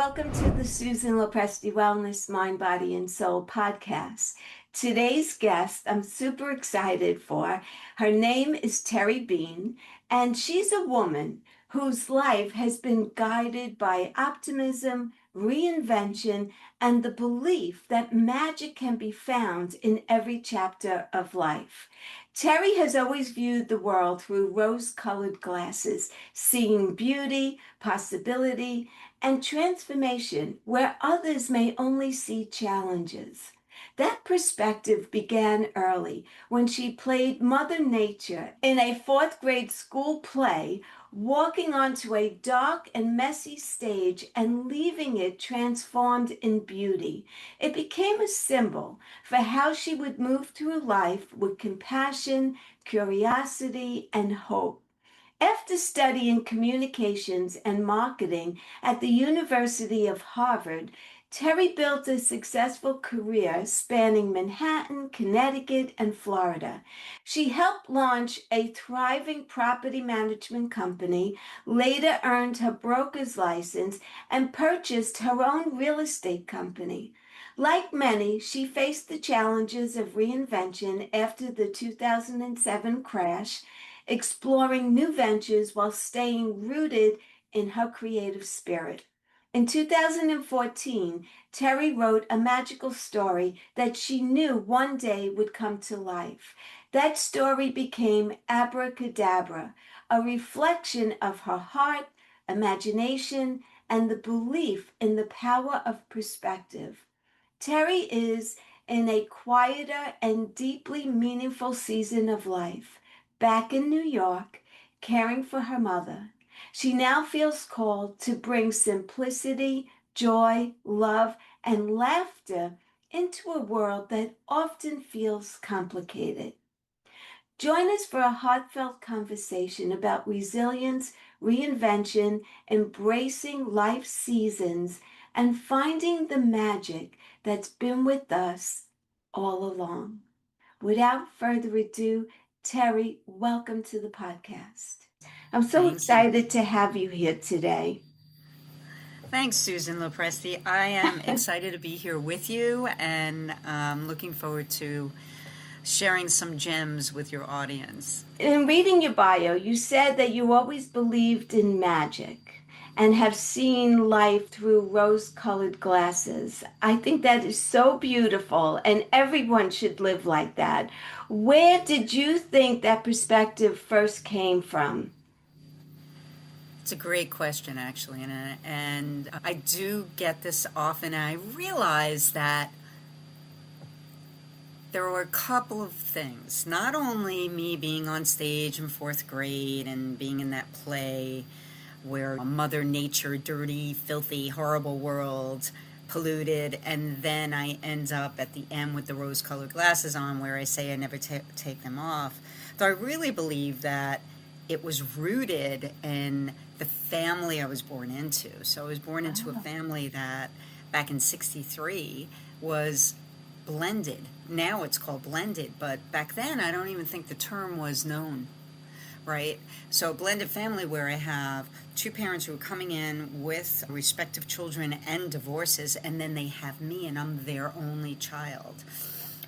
Welcome to the Susan Lopresti Wellness Mind, Body, and Soul podcast. Today's guest, I'm super excited for. Her name is Terry Bean, and she's a woman whose life has been guided by optimism, reinvention, and the belief that magic can be found in every chapter of life. Terry has always viewed the world through rose-colored glasses, seeing beauty, possibility, and transformation where others may only see challenges. That perspective began early when she played Mother Nature in a fourth grade school play, walking onto a dark and messy stage and leaving it transformed in beauty. It became a symbol for how she would move through life with compassion, curiosity, and hope. After studying communications and marketing at the University of Harvard, Terry built a successful career spanning Manhattan, Connecticut, and Florida. She helped launch a thriving property management company, later earned her broker's license, and purchased her own real estate company. Like many, she faced the challenges of reinvention after the 2007 crash, exploring new ventures while staying rooted in her creative spirit. In 2014, Terry wrote a magical story that she knew one day would come to life. That story became Abracadabra, a reflection of her heart, imagination, and the belief in the power of perspective. Terry is in a quieter and deeply meaningful season of life, back in New York, caring for her mother. She now feels called to bring simplicity, joy, love, and laughter into a world that often feels complicated. Join us for a heartfelt conversation about resilience, reinvention, embracing life seasons, and finding the magic that's been with us all along. Without further ado, Terry, welcome to the podcast. I'm so Thank you. excited to have you here today. Thanks, Susan Lopresti. I am excited to be here with you and looking forward to sharing some gems with your audience. In reading your bio, you said that you always believed in magic and have seen life through rose-colored glasses. I think that is so beautiful, and everyone should live like that. Where did you think that perspective first came from? It's a great question, actually, and I do get this often. And I realize that there were a couple of things. Not only me being on stage in fourth grade and being in that play where Mother Nature, dirty, filthy, horrible world, polluted, and then I end up at the end with the rose-colored glasses on where I say I never take them off. Though I really believe that it was rooted in the family I was born into. So I was born into a family that back in 63 was blended. Now it's called blended, but back then I don't even think the term was known. Right? So a blended family where I have two parents who are coming in with respective children and divorces, and then they have me and I'm their only child.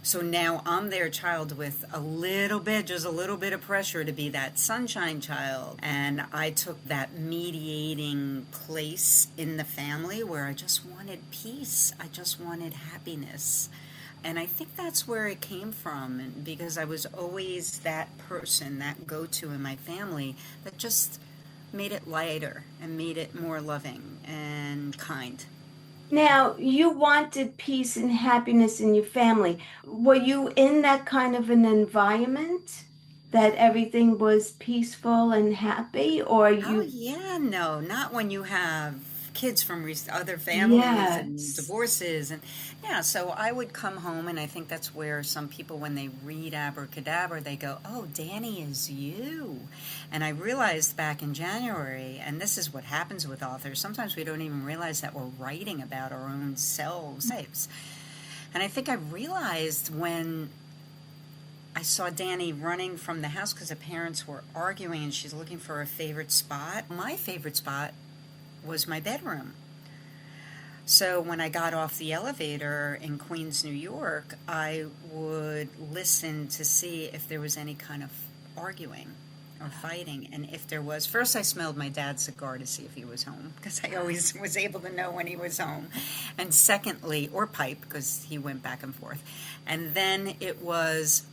So now I'm their child with just a little bit of pressure to be that sunshine child. And I took that mediating place in the family where I just wanted peace. I just wanted happiness. And I think that's where it came from, because I was always that person, that go-to in my family that just made it lighter and made it more loving and kind. Now, you wanted peace and happiness in your family. Were you in that kind of an environment that everything was peaceful and happy, or Oh, you? yeah, no, not when you have kids from other families and Yes. divorces. And yeah, so I would come home, and I think that's where some people, when they read Abracadabra, they go, oh, Danny is you. And I realized back in January, and this is what happens with authors, sometimes we don't even realize that we're writing about our own selves. And I think I realized when I saw Danny running from the house because the parents were arguing and she's looking for a favorite spot. My favorite spot was my bedroom. So when I got off the elevator in Queens, New York, I would listen to see if there was any kind of arguing or fighting. And if there was, first I smelled my dad's cigar to see if he was home, because I always was able to know when he was home. And secondly, or pipe, because he went back and forth. And then it was,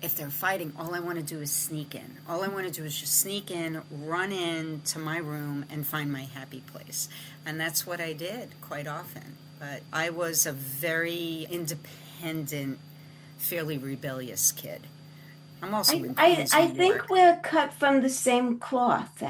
if they're fighting, all I want to do is sneak in. All I want to do is just sneak in, run into my room, and find my happy place. And that's what I did quite often. But I was a very independent, fairly rebellious kid. I'm also in Queens, I New think York. we're cut from the same cloth,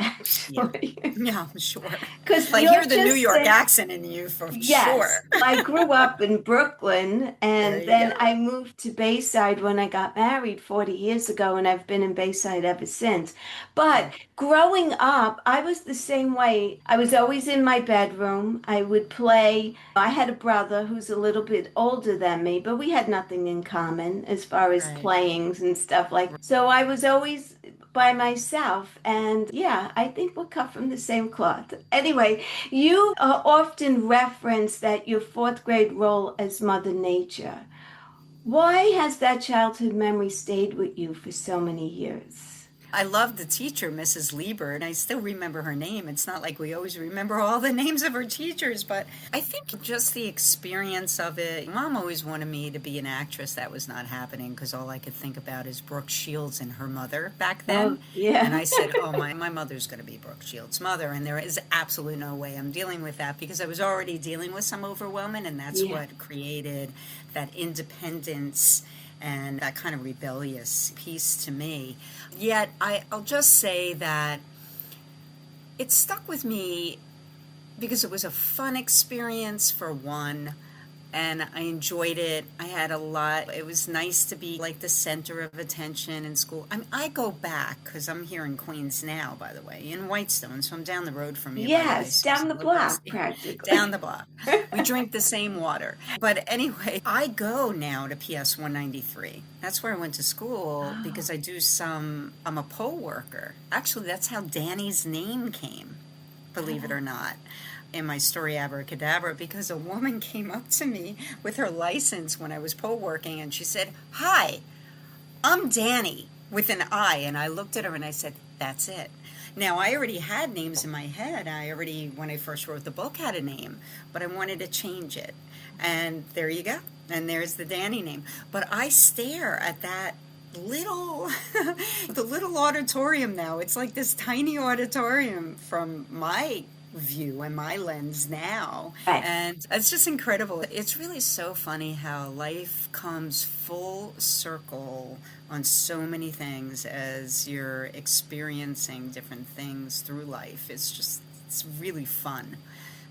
Yeah. actually. Yeah, I'm sure. Because I you're hear the New just York saying, accent in you for yes, sure. I grew up in Brooklyn There and you then go. I moved to Bayside when I got married 40 years ago, and I've been in Bayside ever since. But Oh, growing up, I was the same way. I was always in my bedroom. I would play. I had a brother who's a little bit older than me, but we had nothing in common as far as right. playings and stuff like. So I was always by myself. And yeah, I think we're cut from the same cloth. Anyway, you often reference that your fourth grade role as Mother Nature. Why has that childhood memory stayed with you for so many years? I loved the teacher, Mrs. Lieber, and I still remember her name. It's not like we always remember all the names of our teachers, but I think just the experience of it. Mom always wanted me to be an actress. That was not happening because all I could think about is Brooke Shields and her mother back Oh, then. And yeah. I said, oh, my mother's going to be Brooke Shields' mother. And there is absolutely no way I'm dealing with that because I was already dealing with some overwhelming, and that's Yeah. what created that independence and that kind of rebellious piece to me. Yet I'll just say that it stuck with me because it was a fun experience for one, and I enjoyed it. I had a lot. It was nice to be like the center of attention in school. I mean, I go back because I'm here in Queens now, by the way, in Whitestone, so I'm down the road from you, by the way, Yes, down Susan. the Look block, who's down practically. the block. We drink the same water. But anyway, I go now to PS 193. That's where I went to school because Oh, I'm a poll worker. Actually, that's how Danny's name came, believe it or not, in my story Abracadabra, because a woman came up to me with her license when I was poll working and she said, "Hi, I'm Danny," with an I. And I looked at her and I said, "That's it." Now, I already had names in my head. When I first wrote the book, had a name, but I wanted to change it. And there you go. And there's the Danny name. But I stare at that little, the little auditorium now. It's like this tiny auditorium from my view and my lens now. right. And it's just incredible. It's really so funny how life comes full circle on so many things as you're experiencing different things through life. It's really fun.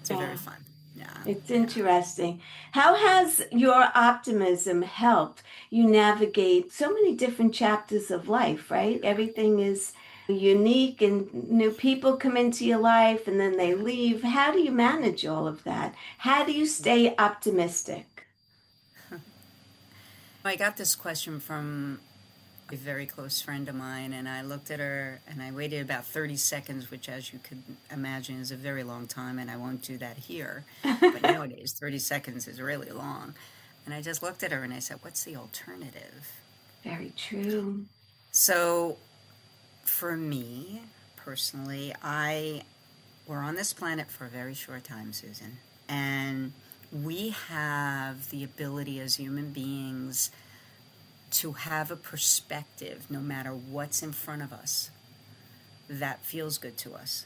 It's very Yeah. fun. Yeah, It's yeah. interesting. How has your optimism helped you navigate so many different chapters of life, right? Everything is unique and new people come into your life and then they leave. How do you manage all of that? How do you stay optimistic? I got this question from a very close friend of mine, and I looked at her and I waited about 30 seconds, which, as you could imagine, is a very long time, and I won't do that here. But nowadays, 30 seconds is really long. And I just looked at her and I said, "What's the alternative?" Very true. So, for me personally, we're on this planet for a very short time, Susan, and we have the ability as human beings to have a perspective, no matter what's in front of us, that feels good to us.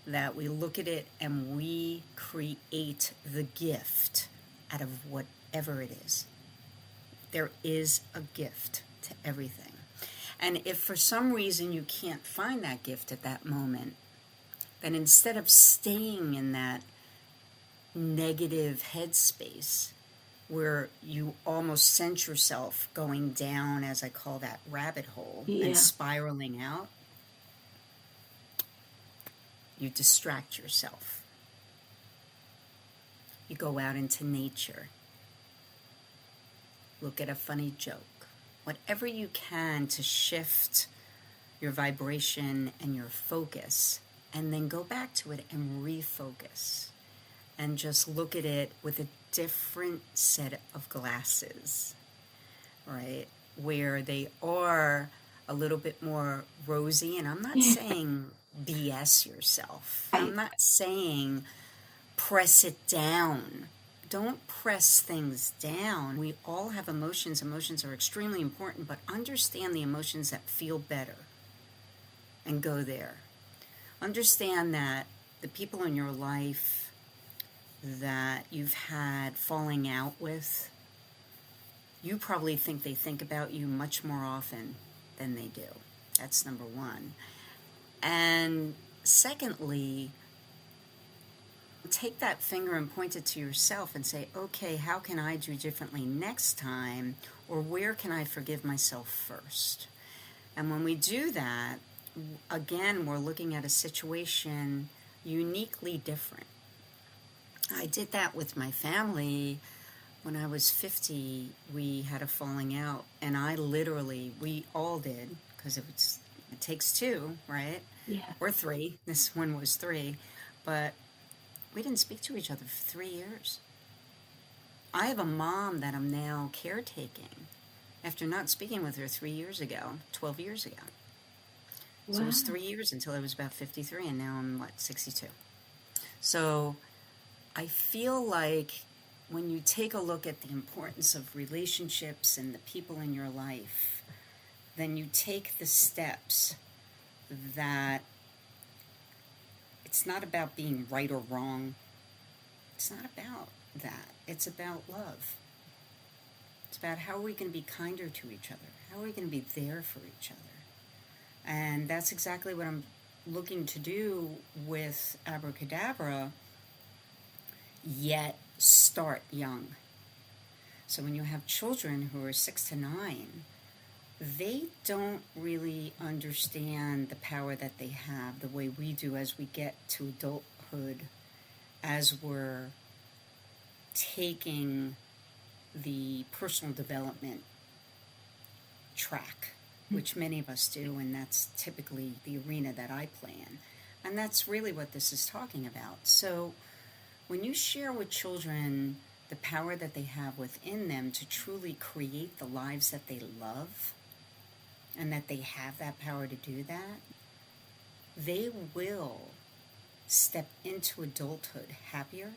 That we look at it and we create the gift out of whatever it is. There is a gift to everything. And if for some reason you can't find that gift at that moment, then instead of staying in that negative headspace, where you almost sense yourself going down, as I call that, rabbit hole and Yeah. spiraling out, you distract yourself. You go out into nature, look at a funny joke, whatever you can to shift your vibration and your focus, and then go back to it and refocus. and just look at it with a different set of glasses, right? Where they are a little bit more rosy. And I'm not saying BS yourself. I'm not saying press it down. Don't press things down. We all have emotions. Emotions are extremely important, but understand the emotions that feel better and go there. Understand that the people in your life that you've had falling out with, you probably think they think about you much more often than they do. That's number one. And secondly, take that finger and point it to yourself and say, okay, how can I do differently next time? Or where can I forgive myself first? And when we do that, again, we're looking at a situation uniquely different. I did that with my family. When I was 50, we had a falling out, and we all did, because it takes two, right? Yeah. Or three. This one was three. But we didn't speak to each other for 3 years. I have a mom that I'm now caretaking after not speaking with her 3 years ago, 12 years ago. Wow. So it was 3 years until I was about 53, and now I'm, 62. So I feel like when you take a look at the importance of relationships and the people in your life, then you take the steps that it's not about being right or wrong. It's not about that. It's about love. It's about how are we going to be kinder to each other? How are we going to be there for each other? And that's exactly what I'm looking to do with Abracadabra, yet start young. So when you have children who are 6 to 9, they don't really understand the power that they have the way we do as we get to adulthood, as we're taking the personal development track, which many of us do, and that's typically the arena that I play in. And that's really what this is talking about. So when you share with children the power that they have within them to truly create the lives that they love, and that they have that power to do that, they will step into adulthood happier,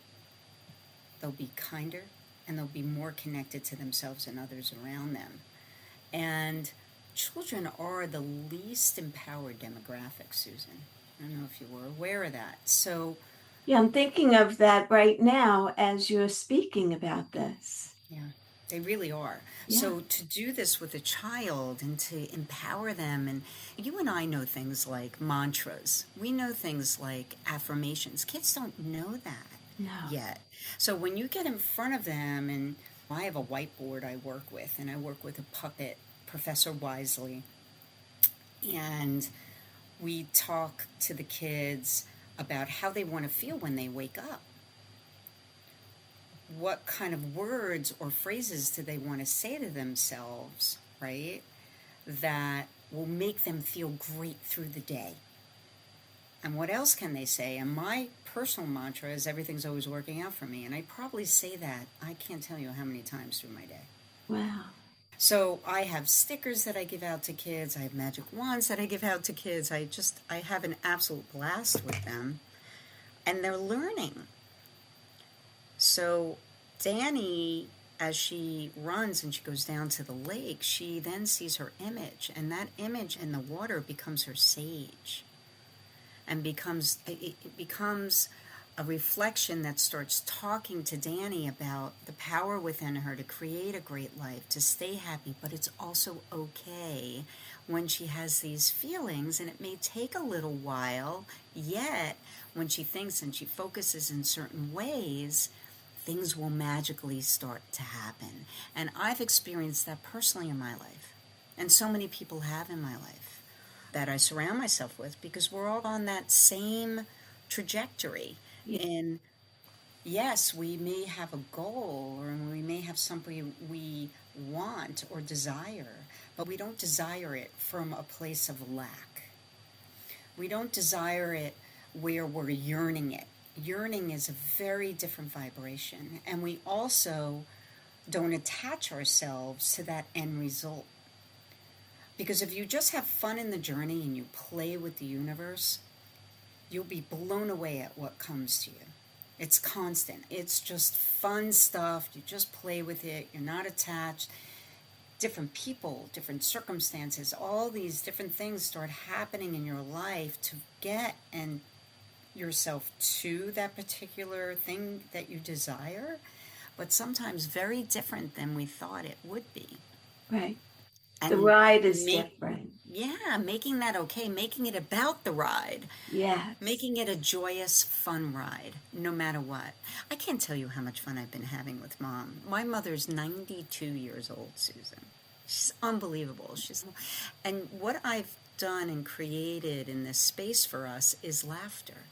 they'll be kinder, and they'll be more connected to themselves and others around them. And children are the least empowered demographic, Susan. I don't know if you were aware of that. So, yeah, I'm thinking of that right now as you're speaking about this. Yeah, they really are. Yeah. So to do this with a child and to empower them, and you and I know things like mantras. We know things like affirmations. Kids don't know that yet. So when you get in front of them, and I have a whiteboard I work with, and I work with a puppet, Professor Wisely, and we talk to the kids about how they want to feel when they wake up. What kind of words or phrases do they want to say to themselves, right, that will make them feel great through the day? And what else can they say? And my personal mantra is everything's always working out for me. And I probably say that, I can't tell you how many times through my day. Wow. So I have stickers that I give out to kids. I have magic wands that I give out to kids. I have an absolute blast with them. And they're learning. So Danny, as she runs and she goes down to the lake, she then sees her image. And that image in the water becomes her sage. And it becomes a reflection that starts talking to Danny about the power within her to create a great life, to stay happy, but it's also okay when she has these feelings, and it may take a little while, yet when she thinks and she focuses in certain ways, things will magically start to happen. And I've experienced that personally in my life, and so many people have in my life that I surround myself with, because we're all on that same trajectory. And yes, we may have a goal, or we may have something we want or desire, but we don't desire it from a place of lack. We don't desire it where we're yearning it. yearning is a very different vibration. And we also don't attach ourselves to that end result. Because if you just have fun in the journey and you play with the universe, you'll be blown away at what comes to you. It's constant. It's just fun stuff. You just play with it. You're not attached. Different people, different circumstances, all these different things start happening in your life to get and yourself to that particular thing that you desire, but sometimes very different than we thought it would be. Right. And the ride is different. Yeah, making that okay, making it about the ride. Yes. Making it a joyous, fun ride, no matter what. I can't tell you how much fun I've been having with Mom. My mother's 92 years old, Susan. She's unbelievable. And what I've done and created in this space for us is laughter.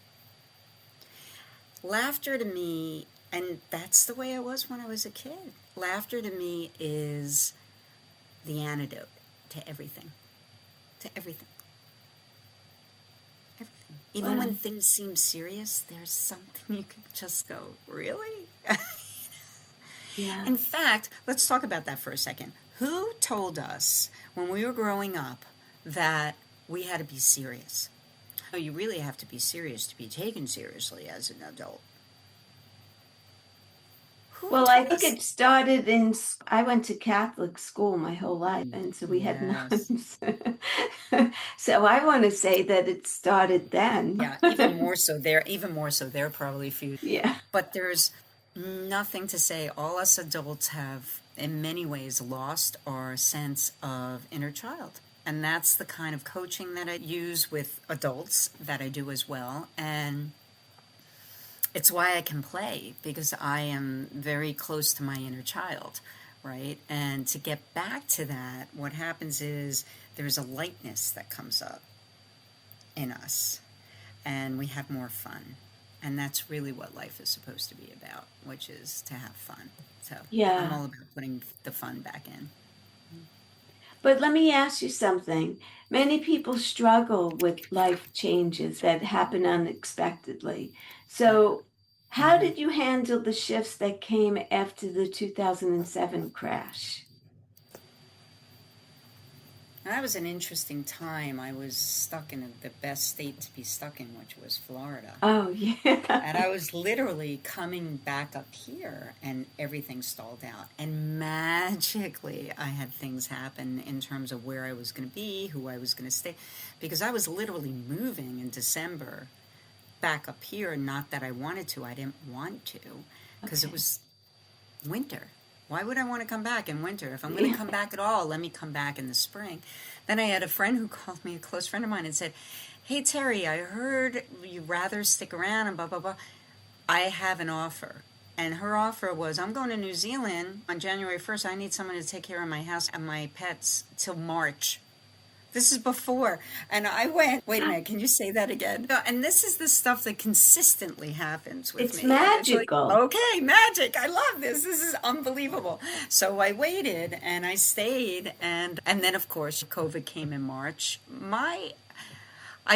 Laughter to me, and that's the way I was when I was a kid. Laughter to me is the antidote to everything. To everything. Everything. Even when things seem serious, there's something you can just go, really? Yeah. In fact, let's talk about that for a second. Who told us when we were growing up that we had to be serious? Oh, you really have to be serious to be taken seriously as an adult. Well, I think it started I went to Catholic school my whole life, and so we had nuns. So I want to say that it started then. Yeah, even more so there probably few. Yeah. But there's nothing to say. All us adults have, in many ways, lost our sense of inner child. And that's the kind of coaching that I use with adults that I do as well. And it's why I can play, because I am very close to my inner child, right? And to get back to that, what happens is there's a lightness that comes up in us, and we have more fun. And that's really what life is supposed to be about, which is to have fun. So Yeah. I'm all about putting the fun back in. But let me ask you something. Many people struggle with life changes that happen unexpectedly. So, how did you handle the shifts that came after the 2007 crash? That was an interesting time. I was stuck in the best state to be stuck in, which was Florida. Oh, yeah. And I was literally coming back up here, and everything stalled out. And magically, I had things happen in terms of where I was going to be, who I was going to stay. Because I was literally moving in December back up here. Not that I wanted to. I didn't want to, because it was winter. Why would I want to come back in winter? If I'm going to come back at all, let me come back in the spring. Then I had a friend who called me, a close friend of mine, and said, "Hey, Terry, I heard you'd rather stick around and blah, blah, blah. I have an offer." And her offer was, "I'm going to New Zealand on January 1st. I need someone to take care of my house and my pets till March." This is before. And I went, wait a minute, can you say that again? And this is the stuff that consistently happens with me. It's magical. Like, okay, magic. I love this. This is unbelievable. So I waited and I stayed. And then, of course, COVID came in March. I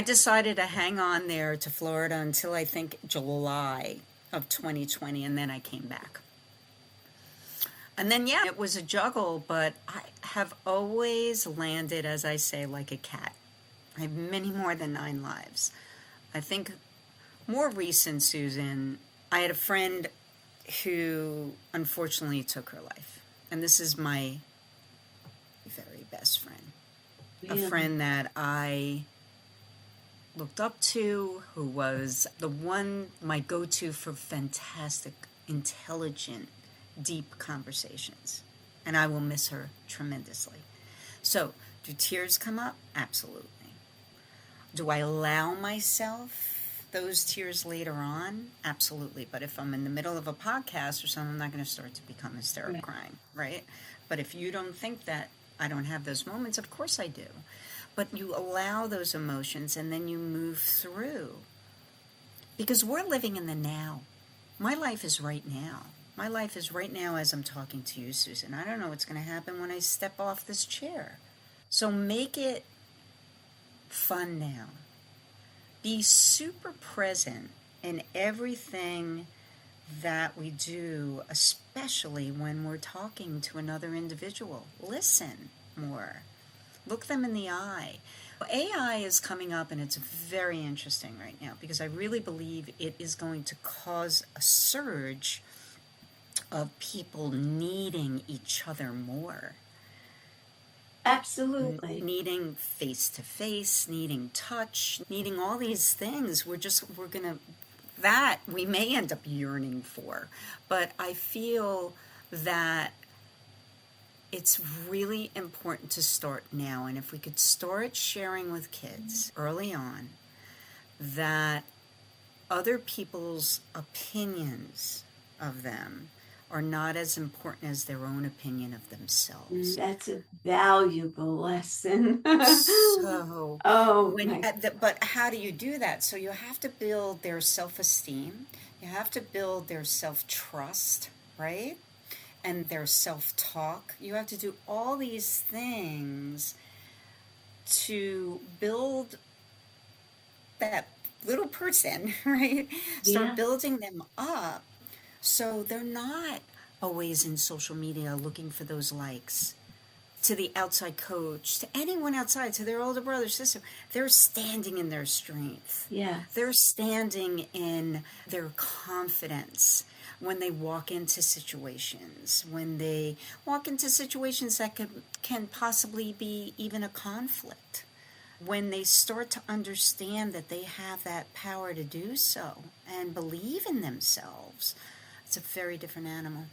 decided to hang on there to Florida until I think July of 2020. And then I came back. And then, yeah, it was a juggle, but I have always landed, as I say, like a cat. I have many more than 9 lives. I think more recent, Susan, I had a friend who unfortunately took her life. And this is my very best friend. A friend that I looked up to, who was my go-to for fantastic, intelligent, deep conversations, and I will miss her tremendously. So, do tears come up? Absolutely. Do I allow myself those tears later on? Absolutely. But if I'm in the middle of a podcast or something, I'm not going to start to become hysterical crying, right? But if you don't think that I don't have those moments, of course I do. But you allow those emotions and then you move through. Because we're living in the now. My life is right now. My life is right now as I'm talking to you, Susan. I don't know what's going to happen when I step off this chair. So make it fun now. Be super present in everything that we do, especially when we're talking to another individual. Listen more. Look them in the eye. AI is coming up, and it's very interesting right now because I really believe it is going to cause a surge of people needing each other more. Absolutely. Needing face to face, needing touch, needing all these things. That we may end up yearning for. But I feel that it's really important to start now. And if we could start sharing with kids early on that other people's opinions of them are not as important as their own opinion of themselves. That's a valuable lesson. So, my. But how do you do that? So you have to build their self-esteem. You have to build their self-trust, right? And their self-talk. You have to do all these things to build that little person, right? Start building them up so they're not always in social media looking for those likes. To the outside coach, to anyone outside, to their older brother, sister, they're standing in their strength. Yeah. They're standing in their confidence when they walk into situations, that can possibly be even a conflict. When they start to understand that they have that power to do so and believe in themselves, it's a very different animal.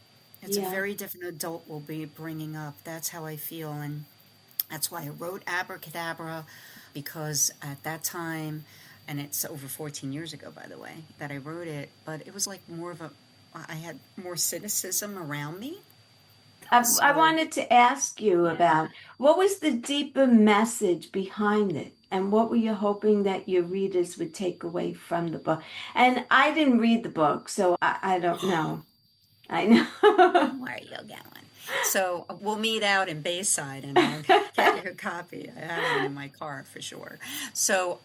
It's a very different adult we'll be bringing up. That's how I feel. And that's why I wrote Abracadabra, because at that time, and it's over 14 years ago, by the way, that I wrote it, but it was like I had more cynicism around me. I wanted to ask you about what was the deeper message behind it, and what were you hoping that your readers would take away from the book? And I didn't read the book, so I don't know. I know. Don't worry, you'll get one. So we'll meet out in Bayside and I'll get your copy. I have one in my car for sure. So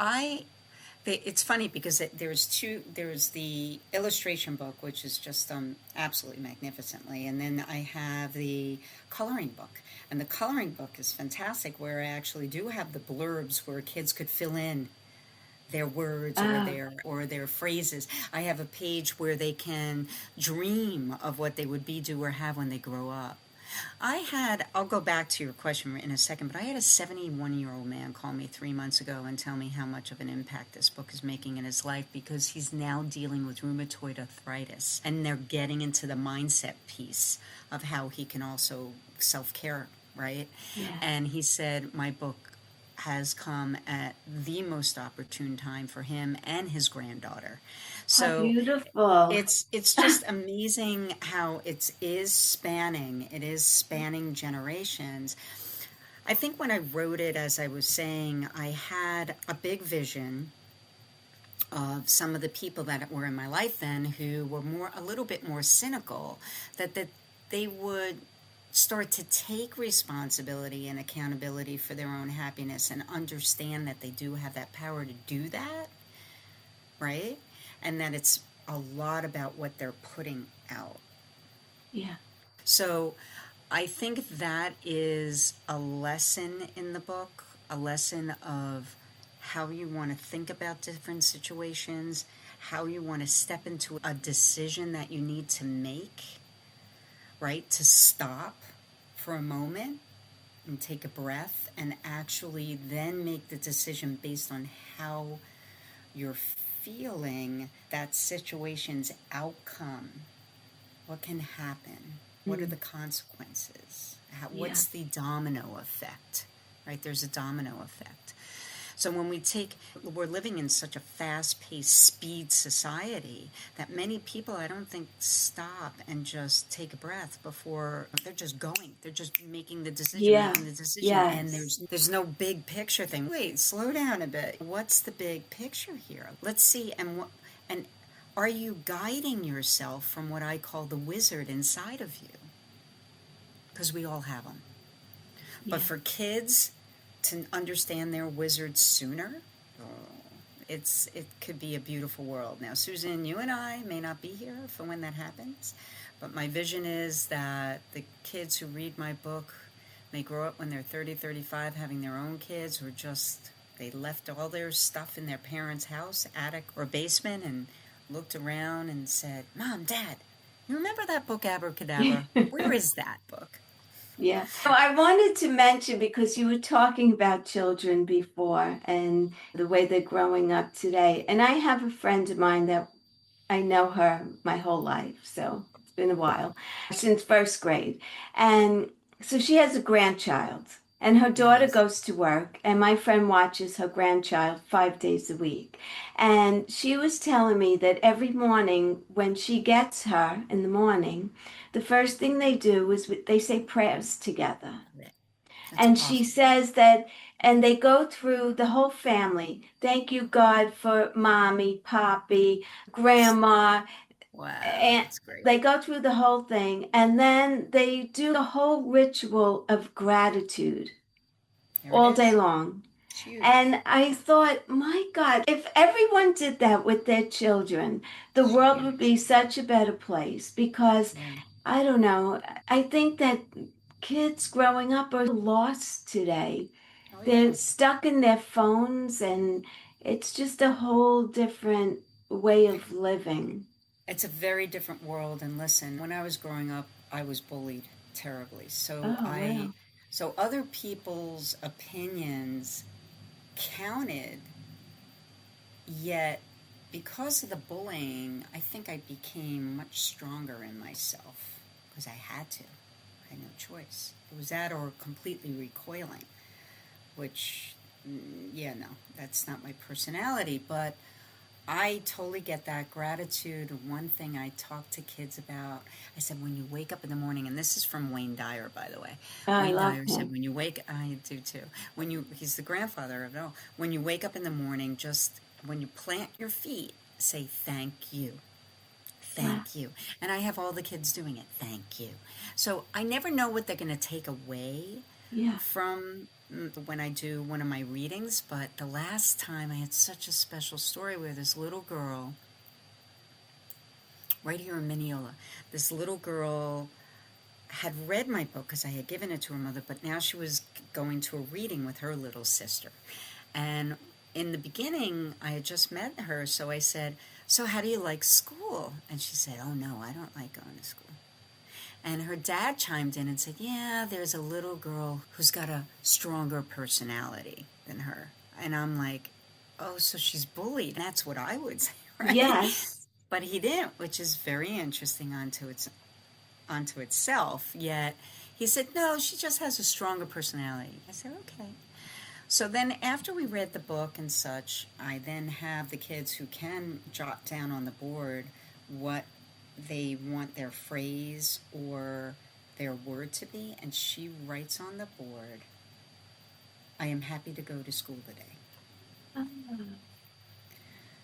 it's funny because there's the illustration book, which is just absolutely magnificently, and then I have the coloring book. And the coloring book is fantastic, where I actually do have the blurbs where kids could fill in their words or their phrases. I have a page where they can dream of what they would be, do, or have when they grow up. I'll go back to your question in a second, but I had a 71-year-old man call me 3 months ago and tell me how much of an impact this book is making in his life, because he's now dealing with rheumatoid arthritis, and they're getting into the mindset piece of how he can also self-care, right? Yeah. And he said, my book has come at the most opportune time for him and his granddaughter. So how beautiful. It's just amazing how it is spanning generations. I think when I wrote it, as I was saying, I had a big vision of some of the people that were in my life then who were a little bit more cynical, that they would start to take responsibility and accountability for their own happiness and understand that they do have that power to do that, right? And that it's a lot about what they're putting out. Yeah. So I think that is a lesson in the book, a lesson of how you want to think about different situations, how you want to step into a decision that you need to make, right? To stop for a moment and take a breath and actually then make the decision based on how you're feeling that situation's outcome. What can happen? What are the consequences? What's the domino effect? Right? There's a domino effect. So when we're living in such a fast-paced speed society that many people, I don't think, stop and just take a breath before they're just going. They're just making the decision, and there's no big picture thing. Wait, slow down a bit. What's the big picture here? Let's see, and are you guiding yourself from what I call the wizard inside of you? Because we all have them. But for kids to understand their wizard sooner, it could be a beautiful world. Now, Susan, you and I may not be here for when that happens, but my vision is that the kids who read my book may grow up when they're 30, 35, having their own kids, or just they left all their stuff in their parents' house, attic or basement, and looked around and said, Mom, Dad, you remember that book, Abracadabra? Where is that book? Yeah. So I wanted to mention, because you were talking about children before and the way they're growing up today. And I have a friend of mine that I know her my whole life. So it's been a while, since first grade. And so she has a grandchild, and her daughter Nice. goes to work, and my friend watches her grandchild 5 days a week. And she was telling me that every morning when she gets her in the morning, the first thing they do is they say prayers together. That's And she awesome. says that, and they go through the whole family. Thank you, God, for mommy, poppy, grandma. Wow, And that's great. they go through the whole thing. And then they do the whole ritual of gratitude There it all day is. long. It's huge. And I thought, my God, if everyone did that with their children, the It's world would huge. be such a better place. Because Yeah. I don't know, I think that kids growing up are lost today. Oh, They're yeah. stuck in their phones, and it's just a whole different way of living. It's a very different world. And listen, when I was growing up, I was bullied terribly. Oh, wow. So other people's opinions counted, yet because of the bullying, I think I became much stronger in myself because I had to. I had no choice. It was that or completely recoiling, which, yeah, no, that's not my personality, but I totally get that gratitude. One thing I talk to kids about, I said, when you wake up in the morning, and this is from Wayne Dyer, by the way. I Wayne love Dyer said, him. when you wake, I do too. He's the grandfather of it all. When you wake up in the morning, just when you plant your feet, say thank you. Wow. Thank you. And I have all the kids doing it. Thank you. So I never know what they're going to take away Yeah. from when I do one of my readings, but the last time I had such a special story where this little girl, right here in Mineola, this little girl had read my book because I had given it to her mother, but now she was going to a reading with her little sister. And in the beginning, I had just met her, so I said, so how do you like school? And she said, oh no, I don't like going to school. And her dad chimed in and said, yeah, there's a little girl who's got a stronger personality than her. And I'm like, oh, so she's bullied. That's what I would say, right? Yes. But he didn't, which is very interesting onto itself. Yet he said, no, she just has a stronger personality. I said, okay. So then after we read the book and such, I then have the kids who can jot down on the board what they want their phrase or their word to be, and she writes on the board, I am happy to go to school today. Oh,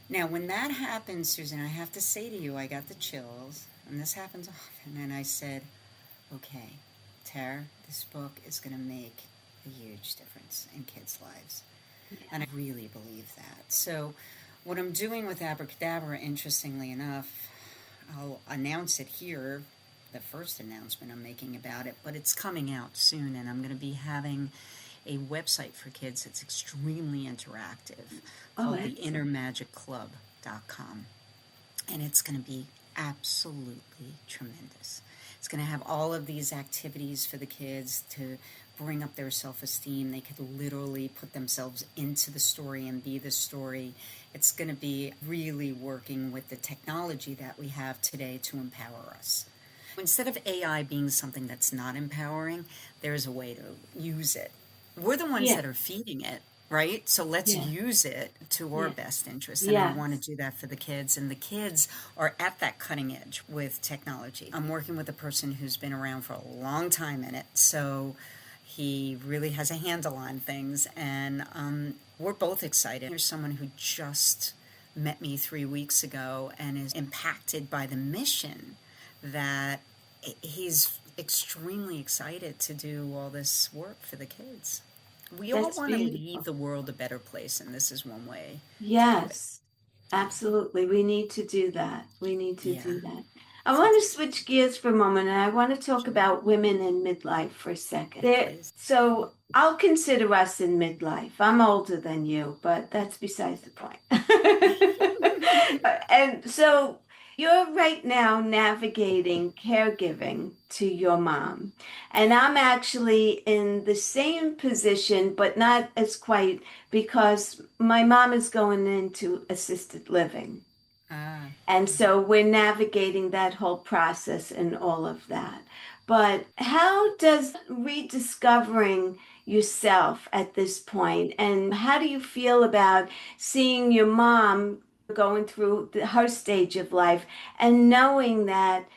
Now, when that happens, Susan, I have to say to you, I got the chills, and this happens often, and I said, okay, Tara, this book is going to make a huge difference in kids' lives. And I really believe that. So what I'm doing with Abracadabra, interestingly enough, I'll announce it here, the first announcement I'm making about it, but it's coming out soon, and I'm going to be having a website for kids that's extremely interactive called the excellent. innermagicclub.com. And it's going to be absolutely tremendous. It's going to have all of these activities for the kids to bring up their self-esteem. They could literally put themselves into the story and be the story. It's going to be really working with the technology that we have today to empower us. Instead of AI being something that's not empowering, there's a way to use it. We're the ones Yeah. that are feeding it, right? So let's Yeah. use it to our Yeah. best interest. And I Yes. want to do that for the kids. And the kids are at that cutting edge with technology. I'm working with a person who's been around for a long time in it. So he really has a handle on things. And we're both excited. There's someone who just met me 3 weeks ago and is impacted by the mission that he's extremely excited to do all this work for the kids. We all That's want to leave beautiful. the world a better place, and this is one way to do it. Yes, absolutely. We need to do that. We need to Yeah. do that. I want to switch gears for a moment and I want to talk Sure. about women in midlife for a second. Please. So I'll consider us in midlife. I'm older than you, but that's besides the point. And so you're right now navigating caregiving to your mom. And I'm actually in the same position, but not as quite because my mom is going into assisted living. Ah. And Mhm. so we're navigating that whole process and all of that. But how does rediscovering yourself at this point, and how do you feel about seeing your mom going through her stage of life and knowing that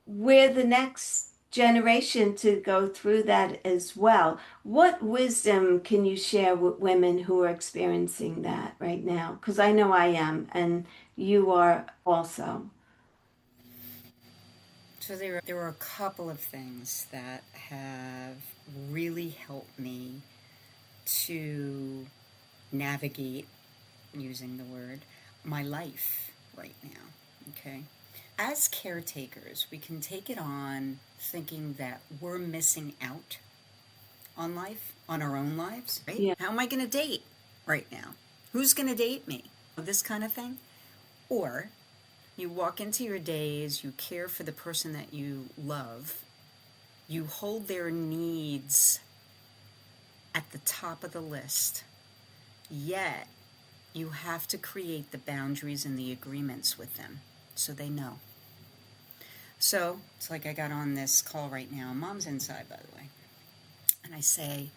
we're the next generation to go through that as well? What wisdom can you share with women who are experiencing that right now? Because I know I am, and you are also. So there were a couple of things that have really helped me to navigate, using the word, my life right now. Okay. As caretakers, we can take it on thinking that we're missing out on life, on our own lives, right? Yeah. How am I going to date right now? Who's going to date me? This kind of thing. Or you walk into your days, you care for the person that you love, you hold their needs at the top of the list, yet you have to create the boundaries and the agreements with them so they know. So it's like I got on this call right now. Mom's inside, by the way. And I say,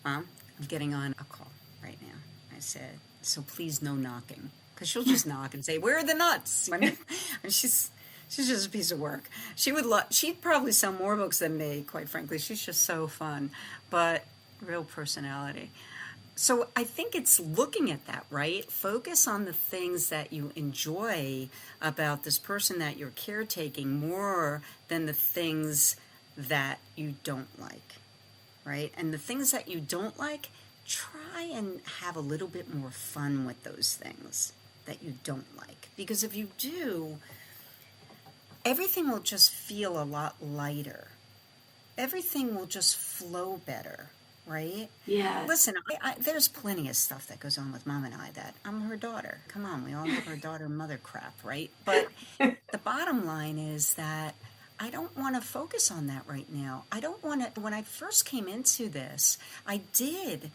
Mom, I'm getting on a call right now. I said, so please no knocking. Because she'll just knock and say, where are the nuts? And she's just a piece of work. She'd probably sell more books than me, quite frankly. She's just so fun, but real personality. So I think it's looking at that, right? Focus on the things that you enjoy about this person that you're caretaking more than the things that you don't like, right? And the things that you don't like, try and have a little bit more fun with those things that you don't like. Because if you do, everything will just feel a lot lighter. Everything will just flow better, right? Yes. Listen, there's plenty of stuff that goes on with Mom and I that I'm her daughter. Come on, we all have our daughter-mother crap, right? But the bottom line is that I don't want to focus on that right now. I don't want to. When I first came into this, I did.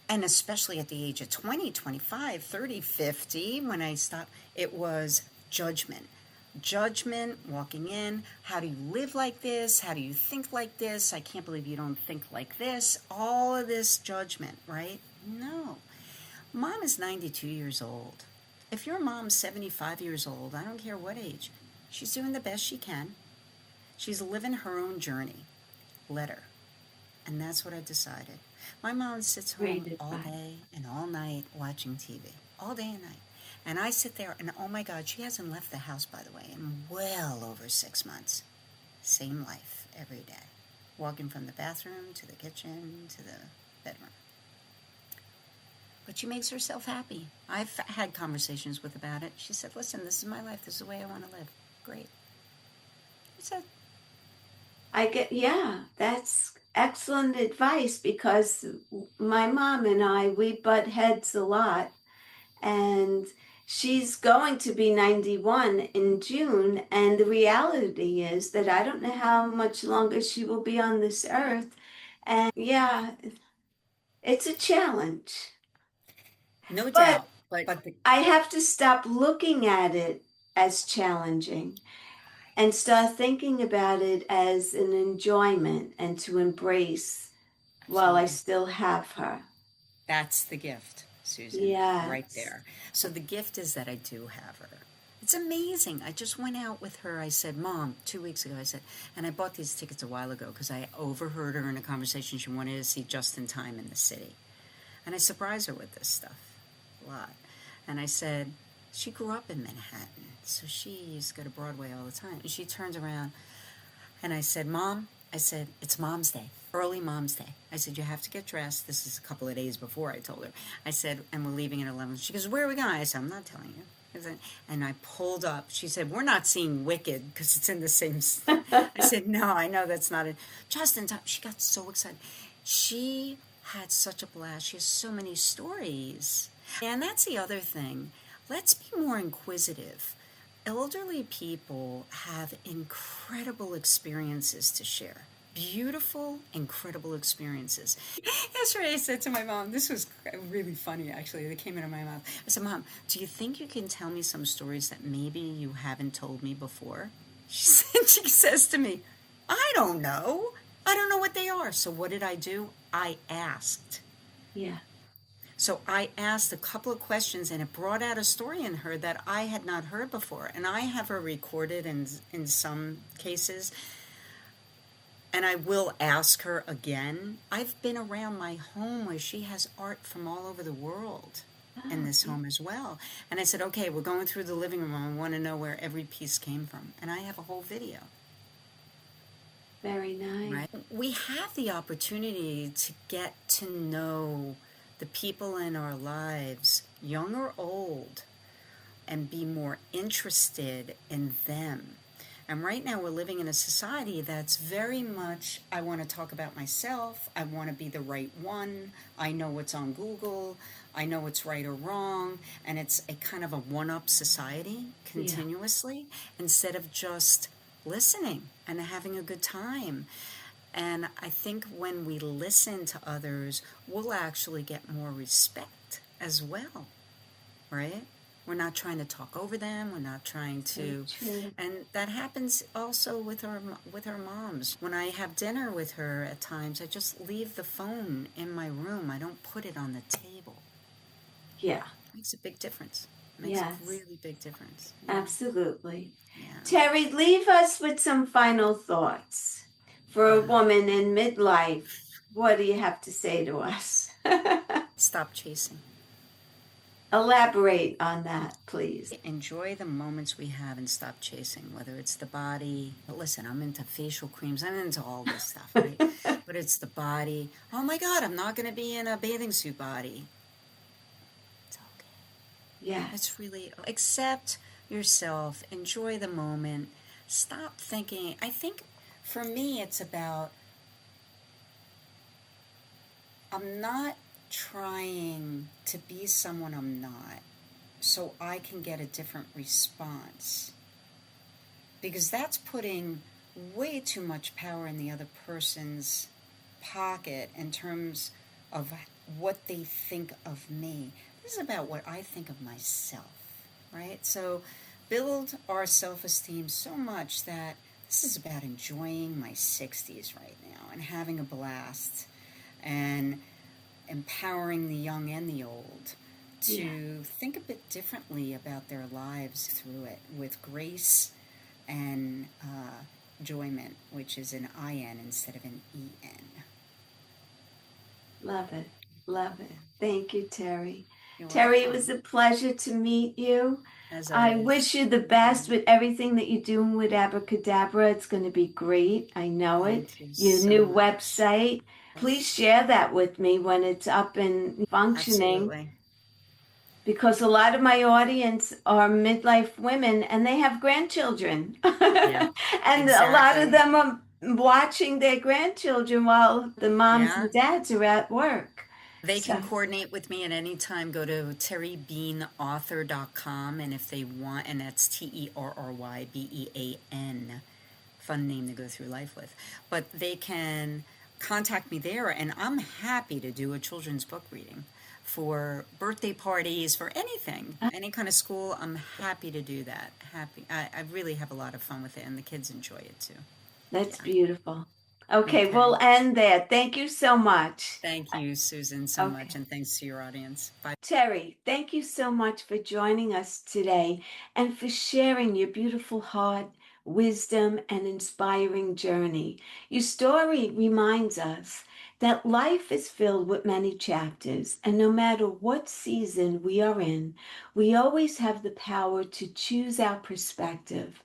And especially at the age of 20, 25, 30, 50, when I stopped, it was judgment. Judgment, walking in, how do you live like this? How do you think like this? I can't believe you don't think like this. All of this judgment, right? No. Mom is 92 years old. If your mom's 75 years old, I don't care what age, she's doing the best she can. She's living her own journey. Let her. And that's what I decided. My mom sits Great home all advice. day and all night watching TV. All day and night. And I sit there and oh my God, she hasn't left the house, by the way, in well over 6 months. Same life every day. Walking from the bathroom to the kitchen to the bedroom. But she makes herself happy. I've had conversations with about it. She said, listen, this is my life. This is the way I want to live. Great. That's it. Yeah, that's excellent advice because my mom and we butt heads a lot. And she's going to be 91 in June. And the reality is that I don't know how much longer she will be on this earth. And yeah, it's a challenge. No But doubt. But the I have to stop looking at it as challenging and start thinking about it as an enjoyment and to embrace while I absolutely. still have her. That's the gift, Susan, right Yes. there. So the gift is that I do have her. It's amazing. I just went out with her. I said, Mom, 2 weeks ago, I said, and I bought these tickets a while ago because I overheard her in a conversation. She wanted to see Just in Time in the city. And I surprised her with this stuff a lot. And I said, she grew up in Manhattan, so she used to go to Broadway all the time. And she turns around and I said, Mom, I said, it's Mom's Day, early Mom's Day. I said, you have to get dressed. This is a couple of days before I told her. I said, and we're leaving at 11. She goes, where are we going? I said, I'm not telling you. And I pulled up. She said, we're not seeing Wicked because it's in the same. I said, no, I know that's not it. Just in time. She got so excited. She had such a blast. She has so many stories. And that's the other thing. Let's be more inquisitive. Elderly people have incredible experiences to share. Beautiful, incredible experiences. Yesterday I said to my mom, this was really funny actually, that came out of my mouth. I said, Mom, do you think you can tell me some stories that maybe you haven't told me before? She says to me, I don't know. I don't know what they are. So what did I do? I asked. Yeah. So I asked a couple of questions, and it brought out a story in her that I had not heard before. And I have her recorded in some cases, and I will ask her again. I've been around my home where she has art from all over the world in this home as well. And I said, okay, we're going through the living room. I want to know where every piece came from. And I have a whole video. Very nice. Right? We have the opportunity to get to know the people in our lives, young or old, and be more interested in them. And right now we're living in a society that's very much, I want to talk about myself, I want to be the right one, I know what's on Google, I know what's right or wrong, and it's a kind of a one-up society continuously, instead of just listening and having a good time. And I think when we listen to others, we'll actually get more respect as well, right? We're not trying to talk over them. We're not trying to, and that happens also with our moms. When I have dinner with her at times, I just leave the phone in my room. I don't put it on the table. Yeah. It makes a big difference. It makes a really big difference. Absolutely. Yeah. Terry, leave us with some final thoughts. For a woman in midlife, what do you have to say to us? Stop chasing. Elaborate on that, please. Enjoy the moments we have and stop chasing, whether it's the body. But listen, I'm into facial creams. I'm into all this stuff, right? But it's the body. Oh my God, I'm not going to be in a bathing suit body. It's okay. Yeah. It's really, accept yourself. Enjoy the moment. Stop thinking. I think for me, it's about, I'm not trying to be someone I'm not so I can get a different response, because that's putting way too much power in the other person's pocket in terms of what they think of me. This is about what I think of myself, right? So build our self-esteem so much that this is about enjoying my 60s right now and having a blast and empowering the young and the old to think a bit differently about their lives through it with grace and enjoyment, which is an I-N instead of an E-N. Love it. Love it. Thank you, Terry. You're Terry, welcome. it was a pleasure to meet you. As I always. wish you the best with everything that you're doing with Abracadabra. It's going to be great. I know it. Thank you Your so new much. website. Please share that with me when it's up and functioning. Absolutely. Because a lot of my audience are midlife women and they have grandchildren. Yeah, And a lot of exactly. them are watching their grandchildren while the moms Yeah. and dads are at work. They So, can coordinate with me at any time. Go to terrybeanauthor.com, and if they want, and that's TerryBean, fun name to go through life with. But they can contact me there, and I'm happy to do a children's book reading for birthday parties, for anything, any kind of school. I'm happy to do that. Happy. I really have a lot of fun with it, and the kids enjoy it too. that's beautiful. Okay, Okay. we'll end there. Thank you so much. Thank you, Susan, so Okay. much, and thanks to your audience. Bye. Terry, thank you so much for joining us today and for sharing your beautiful heart, wisdom, and inspiring journey. Your story reminds us that life is filled with many chapters, and no matter what season we are in, we always have the power to choose our perspective.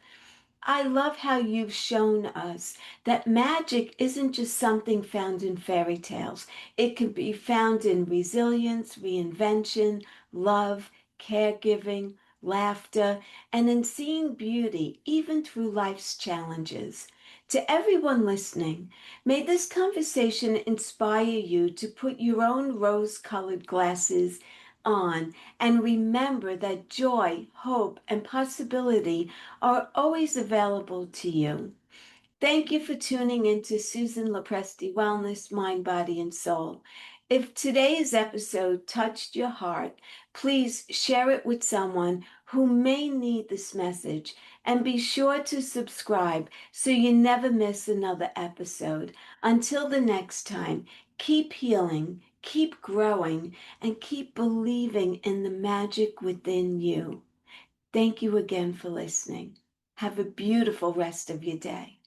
I love how you've shown us that magic isn't just something found in fairy tales. It can be found in resilience, reinvention, love, caregiving, laughter, and in seeing beauty even through life's challenges. To everyone listening, may this conversation inspire you to put your own rose colored glasses on and remember that joy, hope, and possibility are always available to you. Thank you for tuning in to Susan Lopresti Wellness, Mind, Body, and Soul. If today's episode touched your heart, please share it with someone who may need this message and be sure to subscribe so you never miss another episode. Until the next time, keep healing, keep growing, and keep believing in the magic within you. Thank you again for listening. Have a beautiful rest of your day.